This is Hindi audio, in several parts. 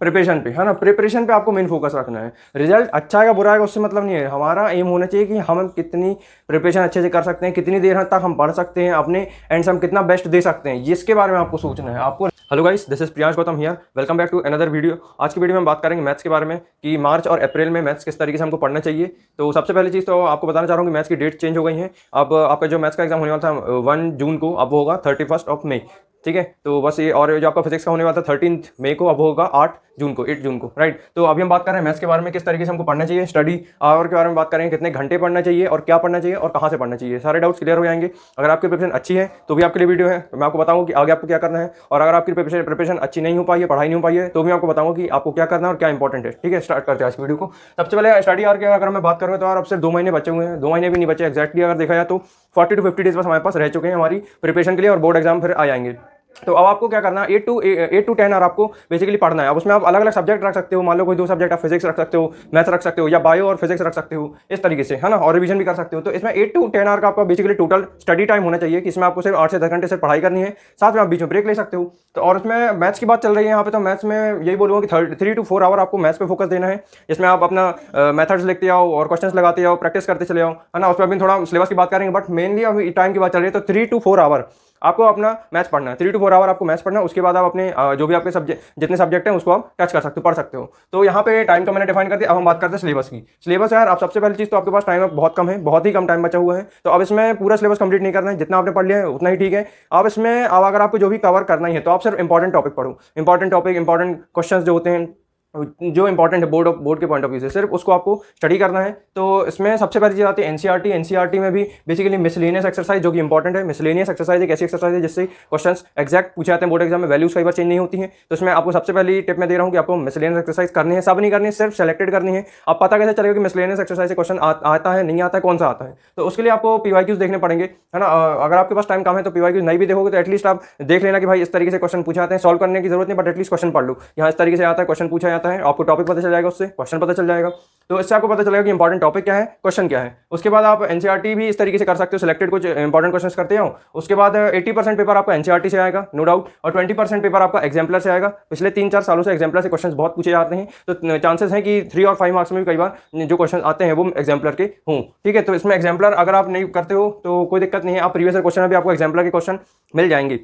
प्रिपरेशन पे, है ना। प्रिपरेशन पे आपको मेन फोकस रखना है। रिजल्ट अच्छा आएगा बुरा आएगा उससे मतलब नहीं है। हमारा एम होना चाहिए कि हम कितनी प्रिपरेशन अच्छे से कर सकते हैं, कितनी देर तक हम पढ़ सकते हैं अपने एंड से हम कितना बेस्ट दे सकते हैं, इसके बारे में आपको सोचना है। आपको hello guys, this is Priyansh Gautam here, welcome back to another video. आज की वीडियो में हम बात करेंगे मैथ्स के बारे में कि मार्च और अप्रैल में मैथ्स किस तरीके से हमको पढ़ना चाहिए। तो सबसे पहली चीज़ तो आपको बताना चाह रहा हूँ कि मैथ्स की डेट चेंज हो गई है। अब आपका जो मैथ्स का एग्जाम होने वाला था 1 जून को, अब वो होगा 31 मई। ठीक है, तो बस ये। और जो आपका फिजिक्स का होने वाला था 13 मई को, अब होगा 8 जून को, राइट। तो अभी हम बात कर रहे हैं मैथ्स के बारे में, किस तरीके से हमको पढ़ना चाहिए, स्टडी आवर के बारे में बात करेंगे, कितने घंटे पढ़ना चाहिए और क्या पढ़ना चाहिए और कहाँ से पढ़ना चाहिए। सारे डाउट्स क्लियर हो जाएंगे। अगर आपकी प्रिपरेशन अच्छी है तो भी आपके लिए वीडियो है, मैं आपको बताऊंगा कि आगे आपको क्या करना है। और अगर आपकी प्रिपरेशन अच्छी नहीं हो पाई है, पढ़ाई नहीं हो पाई है, तो भी आपको बताऊंगा कि आपको क्या करना है और क्या इंपॉर्टेंट है। ठीक है, स्टार्ट करते हैं आज की वीडियो को। सबसे पहले स्टडी आवर की अगर मैं बात करूँ तो यार अब सिर्फ 2 महीने बचे हुए हैं, 2 महीने भी नहीं बचे एक्जैक्टली। अगर देखा जाए तो 40 to 50 डेज बस हमारे पास रह चुके हैं हमारी प्रिपरेशन के लिए, और बोर्ड एग्जाम फिर आ जाएंगे। तो अब आपको क्या करना है, 8 to 10 और आपको बेसिकली पढ़ना है। अब उसमें आप अलग अलग सब्जेक्ट रख सकते हो, मान लो कोई 2 सब्जेक्ट आप फिजिक्स रख सकते हो, मैथ्स रख सकते हो, या बायो और फिजिक्स रख सकते हो, इस तरीके से, है ना। और रिवीजन भी कर सकते हो। तो इसमें 8 to 10 आवर का आपका बेसिकली टोटल स्टडी टाइम होना चाहिए कि इसमें आपको सिर्फ 8 से 10 घंटे से पढ़ाई करनी है, साथ में आप बीच में ब्रेक ले सकते हो। तो और उसमें मैथ्स की बात चल रही है यहाँ पे, तो मैथ्स में यही बोलूँगा कि 3 to 4 आवर आपको मैथ्स पे फोकस देना है, जिसमें आप अपना मेथड्स लिखते आओ और क्वेश्चंस लगाते आओ, प्रैक्टिस करते चले आओ, है ना। उसमें अभी थोड़ा सिलेबस की बात करेंगे, बट मेनली अभी टाइम की बात चल रही है। तो 3 to 4 आवर आपको अपना मैथ्स पढ़ना है, 3 to 4 आवर आपको मैथ्स पढ़ना है। उसके बाद आप अपने जो भी आपके सब्जेक्ट जितने सब्जेक्ट हैं उसको आप टच कर सकते हो, पढ़ सकते हो। तो यहाँ पे टाइम का मैंने डिफाइन कर दिया। अब हम बात करते हैं सिलेबस की। सिलेबस यार, आप सबसे पहली चीज़ तो आपके पास टाइम बहुत कम है, बहुत ही कम टाइम बचा हुआ है। तो अब इसमें पूरा सिलेबस कंप्लीट नहीं करना है, जितना आपने पढ़ लिया है उतना ही ठीक है। अब इसमें अब अगर आपको जो भी कवर करना ही है तो आप सिर्फ इंपॉर्टेंट टॉपिक पढ़ो, इंपॉर्टेंट टॉपिक, इंपॉर्टेंट क्वेश्चन जो होते हैं जो इंपॉर्टेंट है बोर्ड के पॉइंट ऑफ व्यू से, सिर्फ उसको आपको स्टडी करना है। तो इसमें सबसे पहली चीज आती है एनसीईआरटी। एनसीईआरटी में भी बेसिकली मिसलेनियस एक्सरसाइज जो कि इंपॉर्टेंट है। मिसलेनियस एक्सरसाइज एक ऐसी एक्सरसाइज है जिससे क्वेश्चंस एग्जैक्ट पूछे जाते हैं बोर्ड एग्जाम में, वैल्यूज कई बार चेंज नहीं होती हैं। तो इसमें आपको सबसे पहली टिप मैं दे रहा हूँ कि आपको मिसलेनियस एक्सरसाइज करनी है, सब नहीं करनी है, सिर्फ सेलेक्टेड करनी है। आप पता कैसे चलेगा कि मिसलेनियस एक्सरसाइज से क्वेश्चन आता है, नहीं आता है, कौन सा आता है। तो उसके लिए आपको पीवाईक्यूज देखने पड़ेंगे, है ना। अगर आपके पास टाइम कम है तो पीवाईक्यूज नहीं भी देखोगे तो एटलीस्ट आप देख लेना कि भाई इस तरीके से क्वेश्चन पूछे जाते हैं। सॉल्व करने की जरूरत नहीं, बट एटलीस्ट क्वेश्चन पढ़ लो, यहाँ इस तरीके से आता है, क्वेश्चन पूछा जाता है, आपको टॉपिक पता चल जाएगा, उससे क्वेश्चन पता चल जाएगा। तो इससे आपको पता चलेगा कि इंपॉर्टेंट टॉपिक क्या है, क्वेश्चन क्या है। उसके बाद आप एनसीईआरटी भी इस तरीके से कर सकते हो, सिलेक्टेड कुछ इंपॉर्टेंट क्वेश्चंस करते हो। उसके बाद 80% पेपर आपका एनसीईआरटी से आएगा, नो डाउट, और 20% पेपर आपका एग्जाम्पलर से आएगा। पिछले 3-4 सालों से एग्जाम्पलर से क्वेश्चन बहुत पूछे जाते हैं, तो चांसेस हैं कि 3 और 5 मार्क्स में भी कई बार जो क्वेश्चन आते हैं वो एग्जाम्पलर के हों। ठीक है, तो इसमें एग्जाम्पलर अगर आप नहीं करते हो तो कोई दिक्कत नहीं है, आप प्रीवियस क्वेश्चन में भी आपको एग्जाम्पलर के क्वेश्चन मिल जाएंगे।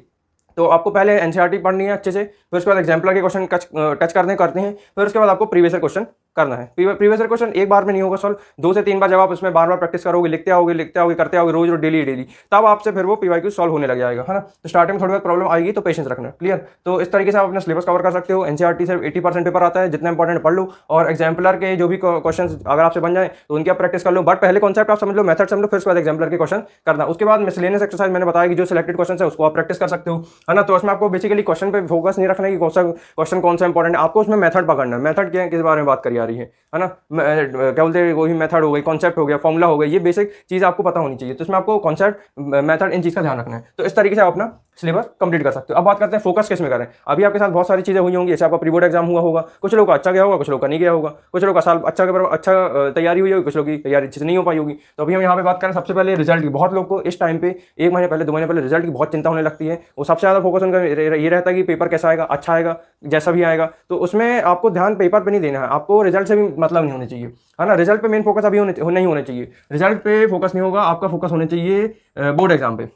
तो आपको पहले एनसीईआरटी पढ़नी है अच्छे से, फिर उसके बाद एग्जाम्पलर के क्वेश्चन टच करते हैं, फिर उसके बाद आपको प्रीवियस क्वेश्चन करना है। प्रीवियस क्वेश्चन एक बार में नहीं होगा सॉल्व, 2 से 3 बार जब आप उसमें बार बार प्रैक्टिस करोगे, लिखते आओगे करते आओगे रोज डेली, तब आपसे फिर वो पीवाईक्यू सॉल्व होने लग जाएगा, है ना। तो स्टार्टिंग में थोड़ी बहुत प्रॉब्लम आएगी, तो पेशेंस रखना, क्लियर। तो इस तरीके से आप अपना सिलेबस कवर कर सकते हो। एनसीईआरटी से 80% पेपर आता है, जितना इंपॉर्टेंट पढ़ लो, और एग्जाम्पलर के जो भी क्वेश्चन अगर आपसे बन जाए तो उनकी आप प्रैक्टिस कर लो। बट पहले कॉन्सेप्ट आप समझ लो, मेथड समझ लो, फिर उसके बाद एग्जाम्पलर के क्वेश्चन करना। उसके बाद मिसलेनियस एक्सरसाइज मैंने बताया कि जो सिलेक्टेड क्वेश्चन है उसको आप प्रैक्टिस कर सकते हो, है ना। तो उसमें आपको बेसिकली क्वेश्चन पे फोकस नहीं रखना है कि क्वेश्चन कौन सा इंपॉर्टेंट है, आपको उसमें मेथड पकड़ना है। मेथड क्या है, किस बारे में बात करी जा रही है ना। क्या बोलते हैं, वही मेथड हो गई, कॉन्सेप्ट हो गया, फॉर्मूला हो गया, ये बेसिक चीज आपको पता होनी चाहिए। तो इसमें आपको कॉन्सेप्ट, मेथड, इन चीज का ध्यान रखना है। तो इस तरीके से आप अपना सिलेबस कंप्लीट कर सकते हो। अब बात करते हैं फोकस किस में करें। अभी आपके साथ बहुत सारी चीजें हुई होंगी, जैसे आपका प्री बोर्ड एग्जाम हुआ होगा, कुछ लोग का अच्छा गया होगा, कुछ लोग का नहीं गया होगा, कुछ लोग का साल अच्छा तैयारी हुई होगी, कुछ लोग की तैयारी अच्छे से नहीं हो पाई होगी। तो अभी हम यहाँ पे बात करें सबसे पहले रिजल्ट की। बहुत लोग को इस टाइम पे 1 महीने पहले, 2 महीने पहले रिजल्ट की बहुत चिंता होने लगती है। वो सबसे ज्यादा फोकस उनका ये रहता है कि पेपर कैसा आएगा, अच्छा आएगा, जैसा भी आएगा। तो उसमें आपको ध्यान पेपर पे नहीं देना है, आपको रिजल्ट से भी मतलब नहीं होना चाहिए, है ना। रिजल्ट पे मेन फोकस अभी नहीं होना चाहिए, रिजल्ट पे फोकस नहीं होगा, आपका फोकस होना चाहिए बोर्ड एग्जाम पे,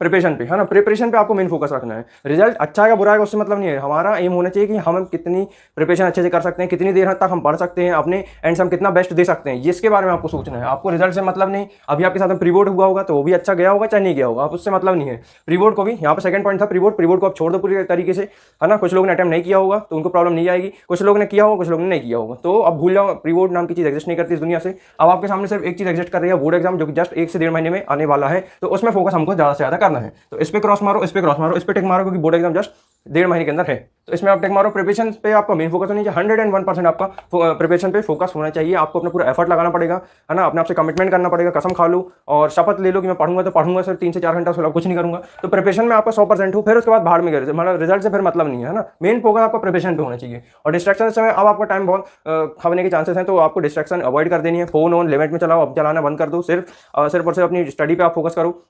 प्रिपरेशन पे, है ना। प्रिपरेशन पे आपको मेन फोकस रखना है। रिजल्ट अच्छा आएगा बुरा आएगा उससे मतलब नहीं है। हमारा एम होना चाहिए कि हम कितनी प्रिपरेशन अच्छे से कर सकते हैं, कितनी देर तक हम पढ़ सकते हैं अपने एंड से हम कितना बेस्ट दे सकते हैं, इसके बारे में आपको सोचना है। आपको रिजल्ट से मतलब नहीं। अभी आपके साथ में प्री बोर्ड हुआ होगा तो वो भी अच्छा गया होगा चाहे नहीं गया होगा, आप उससे मतलब नहीं है। प्री बोर्ड को भी, यहाँ पे सेकंड पॉइंट था प्री बोर्ड को आप छोड़ दो पूरी तरीके से, है ना। कुछ लोग ने अटेम्प्ट नहीं किया होगा तो उनको प्रॉब्लम नहीं आएगी, कुछ लोग ने किया होगा, कुछ लोग ने नहीं किया होगा, तो अब भूल जाओ, प्री बोर्ड नाम की चीज एग्जिस्ट नहीं करती इस दुनिया से। अब आपके सामने सिर्फ एक चीज एग्जिस्ट कर रही है, बोर्ड एग्जाम, जो कि जस्ट 1 से 1.5 महीने में आने वाला है। तो उसमें फोकस हमको ज्यादा से ज्यादा करना है। तो इस पे क्रॉस मारो, इस पे क्रॉस मारो, इस पे टिक मारो, क्योंकि बोर्ड एग्जाम जस्ट 1.5 महीने के अंदर है। तो इसमें आप टिक मारो। प्रिपरेशन पे आपका मेन फोकस होना चाहिए, 101% आपका प्रिपरेशन पे फोकस होना चाहिए। आपको अपना पूरा एफर्ट लगाना पड़ेगा, है ना। अपने आपसे कमिटमेंट करना पड़ेगा, कसम खा लो और शपथ ले लो कि मैं पढ़ूंगा तो पढ़ूंगा सिर्फ 3 से 4 घंटा, उसके कुछ नहीं करूंगा। तो प्रिपरेशन में आपका 100% हो, फिर उसके बाद भाड़ में गए, मतलब रिजल्ट से फिर मतलब नहीं है ना। मेन फोकस आपका प्रिपरेशन पे होना चाहिए। और डिस्ट्रैक्शन समय अब आपका टाइम बहुत खाने के चांसेस हैं, तो आपको डिस्ट्रैक्शन अवॉइड कर देनी है। फोन ऑन लिमिट में चलाओ, अब चलाना बंद कर दो, सिर्फ और सिर्फ अपनी स्टडी पे आप फोकस करो।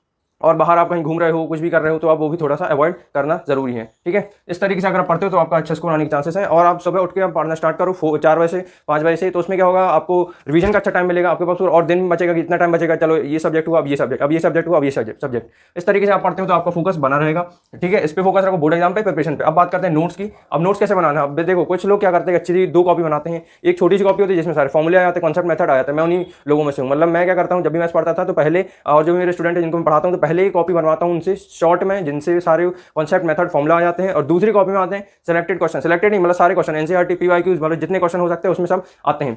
और बाहर आप कहीं घूम रहे हो, कुछ भी कर रहे हो, तो आप वो भी थोड़ा सा अवॉइड करना जरूरी है। ठीक है, इस तरीके से अगर आप पढ़ते हो तो आपका अच्छा स्कोर आने के चांसेस है। और आप सुबह उठ के आप पढ़ना स्टार्ट करो 4 बजे से 5 बजे से, तो उसमें क्या होगा, आपको रिवीजन का अच्छा टाइम मिलेगा आपके पास, और दिन बचेगा कि इतना टाइम बचेगा, चलो ये सब्जेक्ट हुआ, अब ये सब्जेक्ट, अब ये सब्जेक्ट हुआ, अब ये सब्जेक्ट। इस तरीके से आप पढ़ते हो तो आपका फोकस बना रहेगा। ठीक है, इस पे फोकस रखो, बोर्ड एग्जाम पे, प्रिपरेशन पे। अब बात करते हैं नोट्स की। अब नोट्स कैसे बनाना है, अब देखो कुछ लोग क्या करते हैं, एक्चुअली 2 कॉपी बनाते हैं। एक छोटी सी कॉपी होती है जिसमें सारे फॉर्मूले आ जाते हैं, कॉन्सेप्ट मेथड आ जाता है। मैं उन्हीं लोगों में से हूँ, मतलब मैं क्या करता हूँ, जब भी मैं पढ़ता था तो पहले, और जो मेरे स्टूडेंट है जिनको मैं पढ़ाता हूँ, तो पहले ही कॉपी बनवाता हूँ उनसे शॉर्ट में, जिनसे सारे कॉन्सेप्ट मेथड फॉर्मूला आ जाते हैं। और दूसरी कॉपी में आते हैं सिलेक्टेड क्वेश्चन, सिलेक्टेड नहीं मतलब सारे क्वेश्चन, एनसीईआरटी, पीवाईक्यूज, मतलब जितने क्वेश्चन हो सकते हैं उसमें सब आते हैं,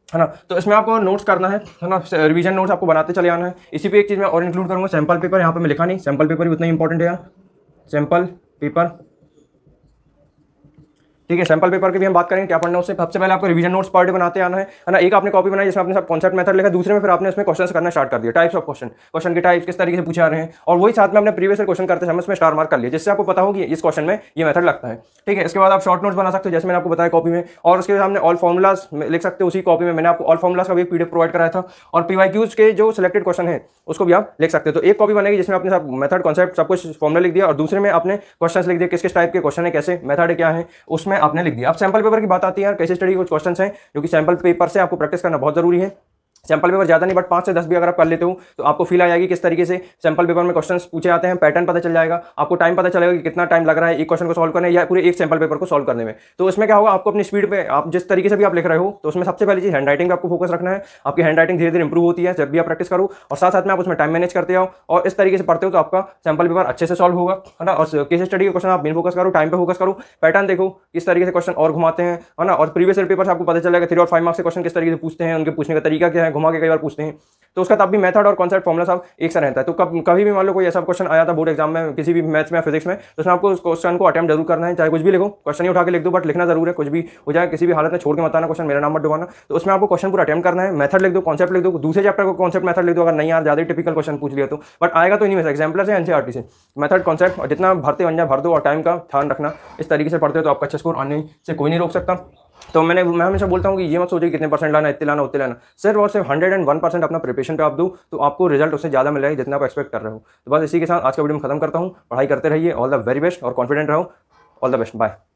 है ना। तो इसमें आपको नोट्स करना है ना, रिवीजन नोट्स आपको बनाते चले आना है। इसी पे एक चीज़ मैं और इंक्लूड करूँगा, सैंपल पेपर। यहाँ पे मैं लिखा नहीं, सैंपल पेपर भी उतना ही इंपॉर्टेंट है यार, सैंपल पेपर। ठीक है, सैंपल पेपर की भी हम बात करेंगे क्या पढ़ना है उससे। सबसे पहले आपको रिवीजन नोट्स पर डे बनाते आना है ना। एक आपने कॉपी बनाई जिसमें आपने सब कॉन्सेप्ट मेथड लिखा, दूसरे में फिर आपने उसमें क्वेश्चन करना स्टार्ट कर दिया, टाइप्स ऑफ क्वेश्चन, क्वेश्चन के टाइप्स किस तरीके से पूछे आ रहे हैं, और वही साथ में अपने प्रीवियस क्वेश्चन करते समय उसमें स्टार मार्क कर लिया, जिससे आपको पता हो कि इस क्वेश्चन में ये मेथड लगता है। ठीक है, इसके बाद आप शॉर्ट नोट्स बना सकते हो जैसे मैंने आपको बताया कॉपी में, और उसके सामने ऑल फॉर्मुलाज लिख सकते हो उसी कॉपी में। मैंने आपको ऑल फॉर्मुलाज का भी पीडीएफ प्रोवाइड कराया था, और पीवाईक्यूज के जो सिलेक्टेड क्वेश्चन है उसको भी आप लिख सकते हो। तो एक कॉपी बनेगी जिसमें आपने सब मेथड, कॉन्सेप्ट, सब कुछ फॉर्मुला लिख दिया, और दूसरे में आपने क्वेश्चन लिख दिया, किस किस टाइप के क्वेश्चन है, कैसे मेथड क्या है, उसमें आपने लिख दिया। अब सैंपल पेपर की बात आती है, केस स्टडी कुछ क्वेश्चंस हैं जो कि सैंपल पेपर से आपको प्रैक्टिस करना बहुत जरूरी है। सैंपल पेपर ज़्यादा नहीं, बट 5 से 10 भी अगर आप कर लेते हो तो आपको फील आ जाएगी किस तरीके से सैंपल पेपर में क्वेश्चंस पूछे जाते हैं, पैटर्न पता चल जाएगा, आपको टाइम पता चलेगा कि कितना टाइम लग रहा है एक क्वेश्चन को सॉल्व करने या पूरे एक सैंपल पेपर को सॉल्व करने में। तो इसमें क्या होगा, आपको अपनी स्पीड पे, आप जिस तरीके से भी आप लिख रहे हो, तो उसमें सबसे पहली चीज हैंड राइटिंग पे आपको फोकस रखना है। आपकी हैंड राइटिंग धीरे धीरे इंप्रूव होती है जब भी आप प्रैक्टिस करो, और साथ साथ में आप उसमें टाइम मैनेज करते हो, और इस तरीके से पढ़ते हो तो आपका सैंपल पेपर अच्छे से सॉल्व होगा, है ना। और केस स्टडी के क्वेश्चन आप मेन फोकस करो, टाइम पे फोकस करो, पैटर्न देखो किस तरीके से क्वेश्चन और घुमाते हैं, है ना। और प्रीवियस पेपर से आपको पता चलेगा 3 और 5 मार्क्स के क्वेश्चन किस तरीके से पूछते हैं, उनके पूछने का तरीका क्या है, घुमा के कई बार पूछते हैं, तो उसका तब भी मेथड और कॉन्सेप्ट फॉर्मुला सब एक सा रहता है। तो कभी भी मान लो कोई ऐसा क्वेश्चन आया था बोर्ड एग्जाम में किसी भी मैथ्स में या फिजिक्स में, तो उसमें आपको उस क्वेश्चन को अटेम्प्ट जरूर करना है, चाहे कुछ भी लिखो, क्वेश्चन ही उठा के लिख दो, बट लिखना जरूर है, कुछ भी हो जाए किसी भी हालत में छोड़ के मत आना क्वेश्चन, मेरा नाम मत डुबाना। तो उसमें आपको क्वेश्चन पूरा अटेम्प्ट करना है, मेथड लिख दो, कॉन्सेप्ट लिख दो, दूसरे चैप्टर को कॉन्सेप्ट मेथड लिख दो, अगर नहीं यार ज़्यादा टिपिकल क्वेश्चन पूछ लिया तो, बट आएगा तो नहीं, एग्जाम्पलर से एनसीईआरटी से मेथड, कॉन्सेप्ट, और जितना भरते बन जाए भर दो, और टाइम का ध्यान रखना। इस तरीके से पढ़ते हो तो आपका अच्छा स्कोर आने से कोई नहीं रोक सकता। तो मैं हमेशा बोलता हूँ कि ये मत सोचिए कितने परसेंट लाना, इतने लाना, उतने लाना, सिर्फ और सिर्फ 101% अपना प्रिपरेशन पे आप दो, तो आपको रिजल्ट उससे ज़्यादा मिलेगा जितना आप एक्सपेक्ट कर रहे हो। तो बस इसी के साथ आज का वीडियो में खत्म करता हूँ। पढ़ाई करते रहिए, ऑल द वेरी बेस्ट, और कॉन्फिडेंट रहो, ऑल द बेस्ट, बाय।